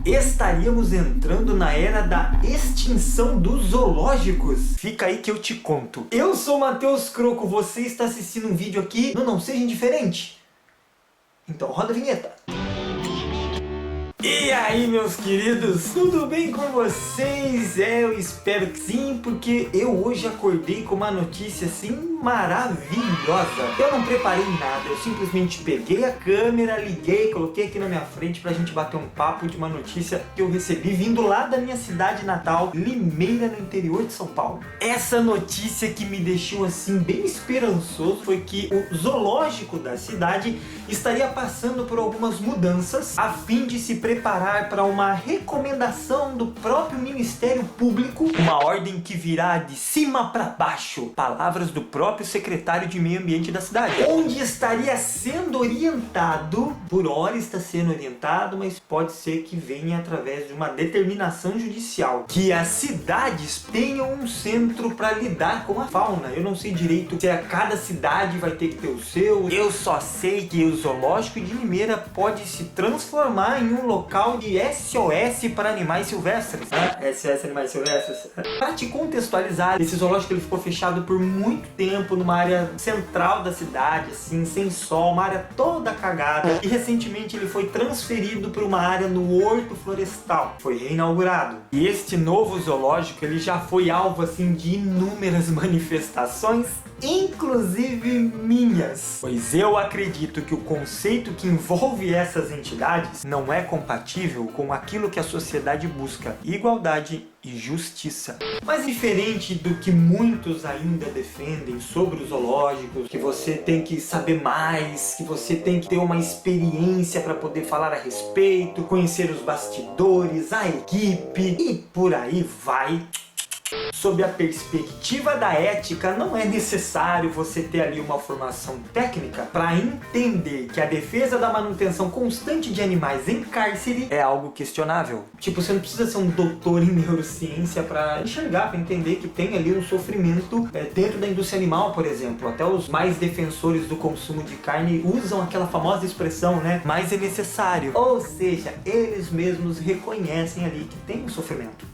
Estaríamos entrando na era da extinção dos zoológicos. Fica aí que eu te conto. Eu sou Matheus Croco, você está assistindo um vídeo aqui no Não Seja Indiferente. Então roda a vinheta. E aí, meus queridos, tudo bem com vocês? Eu espero que sim, porque eu hoje acordei com uma notícia assim maravilhosa. Eu não preparei nada, eu simplesmente peguei a câmera, liguei, coloquei aqui na minha frente pra gente bater um papo de uma notícia que eu recebi vindo lá da minha cidade natal, Limeira, no interior de São Paulo. Essa notícia que me deixou assim bem esperançoso foi que o zoológico da cidade estaria passando por algumas mudanças a fim de se preparar para uma recomendação do próprio Ministério Público, uma ordem que virá de cima para baixo, palavras do próprio secretário de Meio Ambiente da cidade, onde estaria sendo orientado, por hora está sendo orientado, mas pode ser que venha através de uma determinação judicial, que as cidades tenham um centro para lidar com a fauna. Eu não sei direito se a cada cidade vai ter que ter o seu, eu só sei que o zoológico de Limeira pode se transformar em um local de SOS para animais silvestres. SOS Animais Silvestres. Para te contextualizar, esse zoológico ele ficou fechado por muito tempo numa área central da cidade, assim, sem sol, uma área toda cagada. E recentemente ele foi transferido para uma área no Horto Florestal. Foi reinaugurado. E este novo zoológico, ele já foi alvo, assim, de inúmeras manifestações, inclusive minhas. Pois eu acredito que o conceito que envolve essas entidades não é compatível com aquilo que a sociedade busca: igualdade e justiça. Mas diferente do que muitos ainda defendem sobre os zoológicos, que você tem que saber mais, que você tem que ter uma experiência para poder falar a respeito, conhecer os bastidores, a equipe e por aí vai. Sob a perspectiva da ética, não é necessário você ter ali uma formação técnica para entender que a defesa da manutenção constante de animais em cárcere é algo questionável. Tipo, você não precisa ser um doutor em neurociência para enxergar, para entender que tem ali um sofrimento dentro da indústria animal, por exemplo. Até os mais defensores do consumo de carne usam aquela famosa expressão, né? Mas é necessário. Ou seja, eles mesmos reconhecem ali que tem um sofrimento.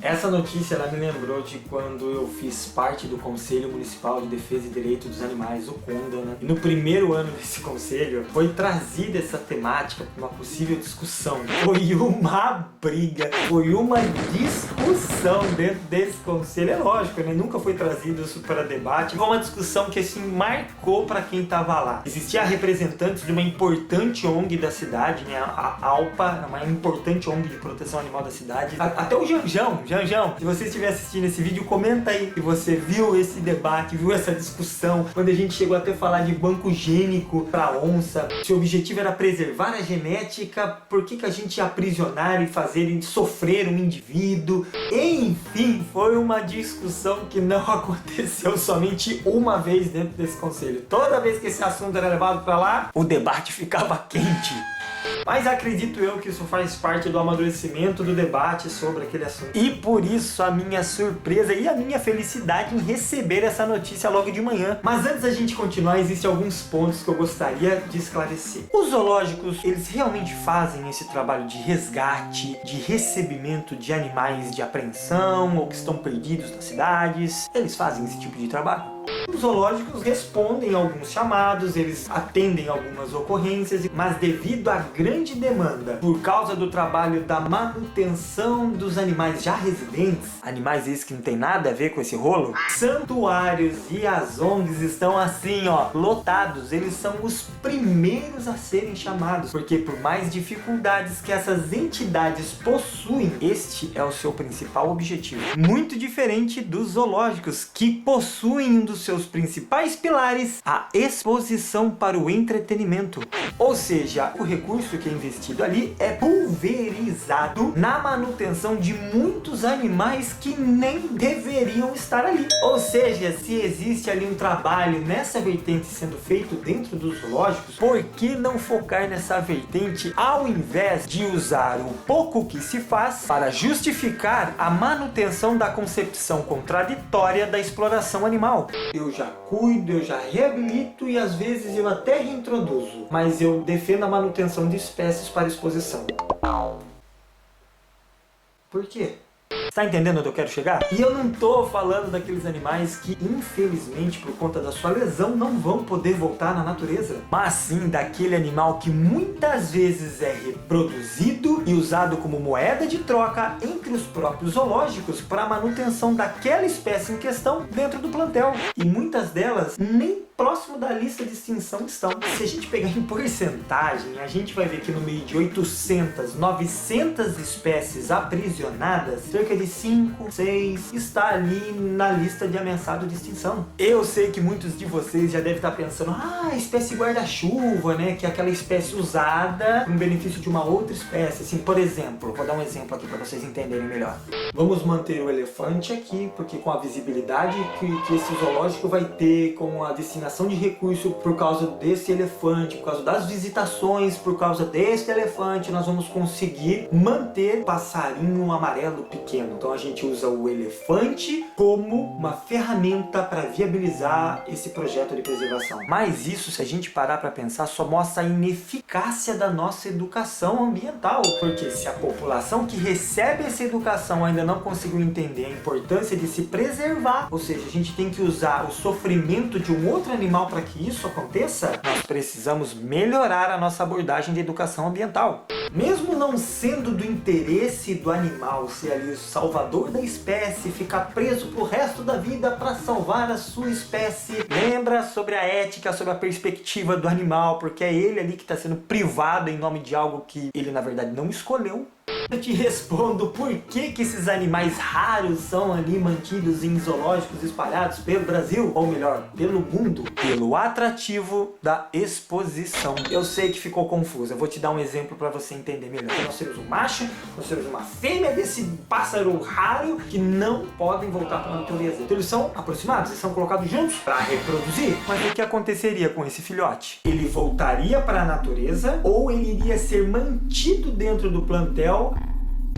Essa notícia ela me lembrou de quando eu fiz parte do Conselho Municipal de Defesa e Direito dos Animais, o CONDA, né? E no primeiro ano desse conselho foi trazida essa temática para uma possível discussão. Foi uma briga, foi uma discussão dentro desse conselho. É lógico, né? Nunca foi trazido isso para debate. Foi uma discussão que assim marcou para quem estava lá. Existia representantes de uma importante ONG da cidade, né? A ALPA, uma importante ONG de proteção animal da cidade. Até o Janjão, se você estiver assistindo esse vídeo, comenta aí se você viu esse debate, viu essa discussão, quando a gente chegou até a falar de banco gênico para onça, se o objetivo era preservar a genética, por que a gente ia aprisionar e fazer ele sofrer um indivíduo? Enfim, foi uma discussão que não aconteceu somente uma vez dentro desse conselho. Toda vez que esse assunto era levado para lá, o debate ficava quente. Mas acredito eu que isso faz parte do amadurecimento do debate sobre aquele assunto. E por isso a minha surpresa e a minha felicidade em receber essa notícia logo de manhã. Mas antes da gente continuar, existem alguns pontos que eu gostaria de esclarecer. Os zoológicos, eles realmente fazem esse trabalho de resgate, de recebimento de animais de apreensão ou que estão perdidos nas cidades? Eles fazem esse tipo de trabalho? Os zoológicos respondem a alguns chamados, eles atendem algumas ocorrências, mas devido à grande demanda, por causa do trabalho da manutenção dos animais já residentes, animais esses que não tem nada a ver com esse rolo, santuários e as ONGs estão assim, ó, lotados. Eles são os primeiros a serem chamados, porque por mais dificuldades que essas entidades possuem, este é o seu principal objetivo. Muito diferente dos zoológicos, que possuem um dos seus principais pilares, a exposição para o entretenimento. Ou seja, o recurso que é investido ali é pulverizado na manutenção de muitos animais que nem deveriam estar ali. Ou seja, se existe ali um trabalho nessa vertente sendo feito dentro dos zoológicos, por que não focar nessa vertente ao invés de usar o pouco que se faz para justificar a manutenção da concepção contraditória da exploração animal? Eu já cuido, eu já reabilito e às vezes eu até reintroduzo. Mas eu defendo a manutenção de espécies para exposição. Por quê? Tá entendendo onde eu quero chegar? E eu não tô falando daqueles animais que, infelizmente, por conta da sua lesão, não vão poder voltar na natureza. Mas sim daquele animal que muitas vezes é reproduzido e usado como moeda de troca entre os próprios zoológicos para a manutenção daquela espécie em questão dentro do plantel. E muitas delas nem próximo da lista de extinção estão. Se a gente pegar em porcentagem, a gente vai ver que no meio de 800, 900 espécies aprisionadas, cerca de 5, 6 está ali na lista de ameaçado de extinção. Eu sei que muitos de vocês já devem estar pensando, espécie guarda-chuva, né? Que é aquela espécie usada em benefício de uma outra espécie. Assim, por exemplo, vou dar um exemplo aqui para vocês entenderem melhor. Vamos manter o elefante aqui, porque com a visibilidade que esse zoológico vai ter, com a destinação de recurso por causa desse elefante, por causa das visitações, por causa desse elefante, nós vamos conseguir manter passarinho amarelo pequeno. Então a gente usa o elefante como uma ferramenta para viabilizar esse projeto de preservação. Mas isso, se a gente parar para pensar, só mostra a ineficácia da nossa educação ambiental. Porque se a população que recebe essa educação ainda não conseguiu entender a importância de se preservar, ou seja, a gente tem que usar o sofrimento de um outro animal para que isso aconteça, nós precisamos melhorar a nossa abordagem de educação ambiental. Mesmo não sendo do interesse do animal ser ali o salvador da espécie, ficar preso pro resto da vida para salvar a sua espécie, lembra sobre a ética, sobre a perspectiva do animal, porque é ele ali que está sendo privado em nome de algo que ele na verdade não escolheu. Eu te respondo por que esses animais raros são ali mantidos em zoológicos espalhados pelo Brasil, ou melhor, pelo mundo, pelo atrativo da exposição. Eu sei que ficou confuso, eu vou te dar um exemplo para você entender melhor. Nós temos um macho, nós temos uma fêmea desse pássaro raro que não podem voltar para a natureza. Então eles são aproximados, eles são colocados juntos para reproduzir. Mas o que aconteceria com esse filhote? Ele voltaria para a natureza ou ele iria ser mantido dentro do plantel?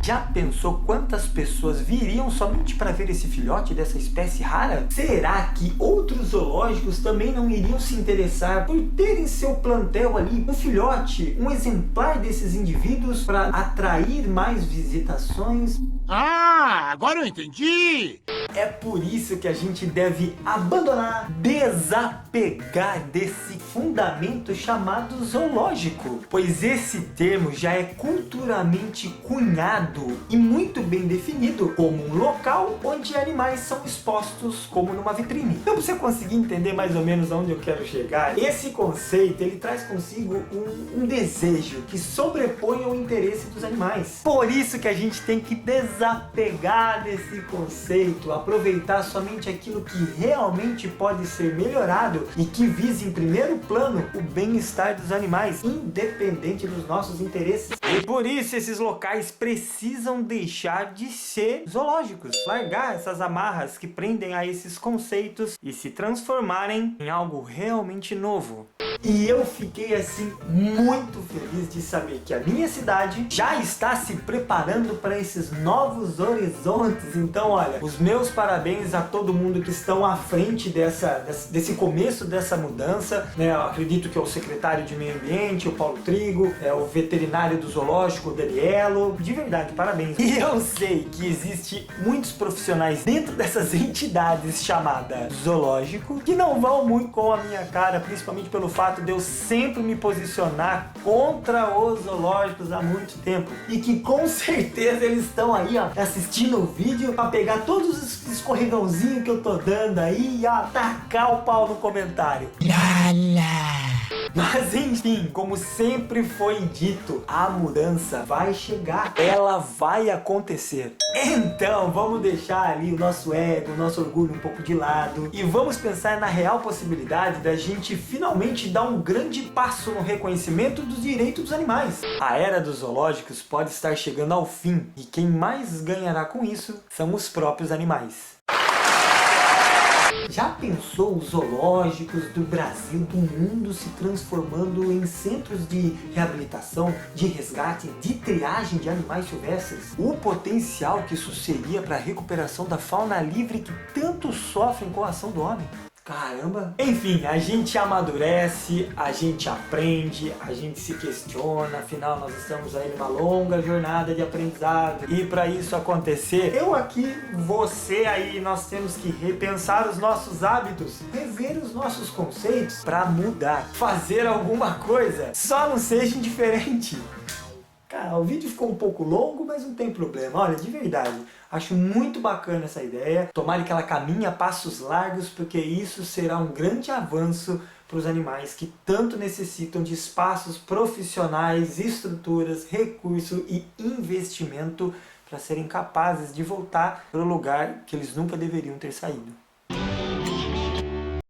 Já pensou quantas pessoas viriam somente para ver esse filhote dessa espécie rara? Será que outros zoológicos também não iriam se interessar por ter em seu plantel ali um filhote, um exemplar desses indivíduos para atrair mais visitações? Agora eu entendi! É por isso que a gente deve abandonar, desapegar desse fundamento chamado zoológico, pois esse termo já é culturalmente cunhado e muito bem definido como um local onde animais são expostos como numa vitrine. Então, para você conseguir entender mais ou menos aonde eu quero chegar, esse conceito ele traz consigo um desejo que sobrepõe ao interesse dos animais. Por isso que a gente tem que desapegar desse conceito, aproveitar somente aquilo que realmente pode ser melhorado e que vise em primeiro plano o bem-estar dos animais, independente dos nossos interesses. E por isso esses locais precisam deixar de ser zoológicos, largar essas amarras que prendem a esses conceitos e se transformarem em algo realmente novo. E eu fiquei assim muito feliz de saber que a minha cidade já está se preparando para esses novos horizontes. Então olha, os meus parabéns a todo mundo que estão à frente desse começo dessa mudança, né? Eu acredito que é o secretário de meio ambiente, o Paulo Trigo, o veterinário do zoológico, o Danielo. De verdade, parabéns. E eu sei que existe muitos profissionais dentro dessas entidades chamadas zoológico que não vão muito com a minha cara, principalmente pelo fato de eu sempre me posicionar contra os zoológicos há muito tempo e que com certeza eles estão aí assistindo o vídeo para pegar todos os escorregãozinhos que eu tô dando aí e atacar o pau no comentário. Mas enfim, como sempre foi dito, a mudança vai chegar, ela vai acontecer. Então vamos deixar ali o nosso ego, o nosso orgulho um pouco de lado e vamos pensar na real possibilidade da gente finalmente dar um grande passo no reconhecimento dos direitos dos animais. A era dos zoológicos pode estar chegando ao fim e quem mais ganhará com isso são os próprios animais. Já pensou os zoológicos do Brasil, do mundo se transformando em centros de reabilitação, de resgate, de triagem de animais silvestres? O potencial que isso seria para a recuperação da fauna livre que tanto sofrem com a ação do homem? Caramba! Enfim, a gente amadurece, a gente aprende, a gente se questiona, afinal nós estamos aí numa longa jornada de aprendizado. E para isso acontecer, eu aqui, você aí, nós temos que repensar os nossos hábitos, rever os nossos conceitos para mudar, fazer alguma coisa, só não seja indiferente. Cara, o vídeo ficou um pouco longo, mas não tem problema. Olha, de verdade, acho muito bacana essa ideia. Tomara que ela caminhe a passos largos, porque isso será um grande avanço para os animais que tanto necessitam de espaços profissionais, estruturas, recurso e investimento para serem capazes de voltar para o lugar que eles nunca deveriam ter saído.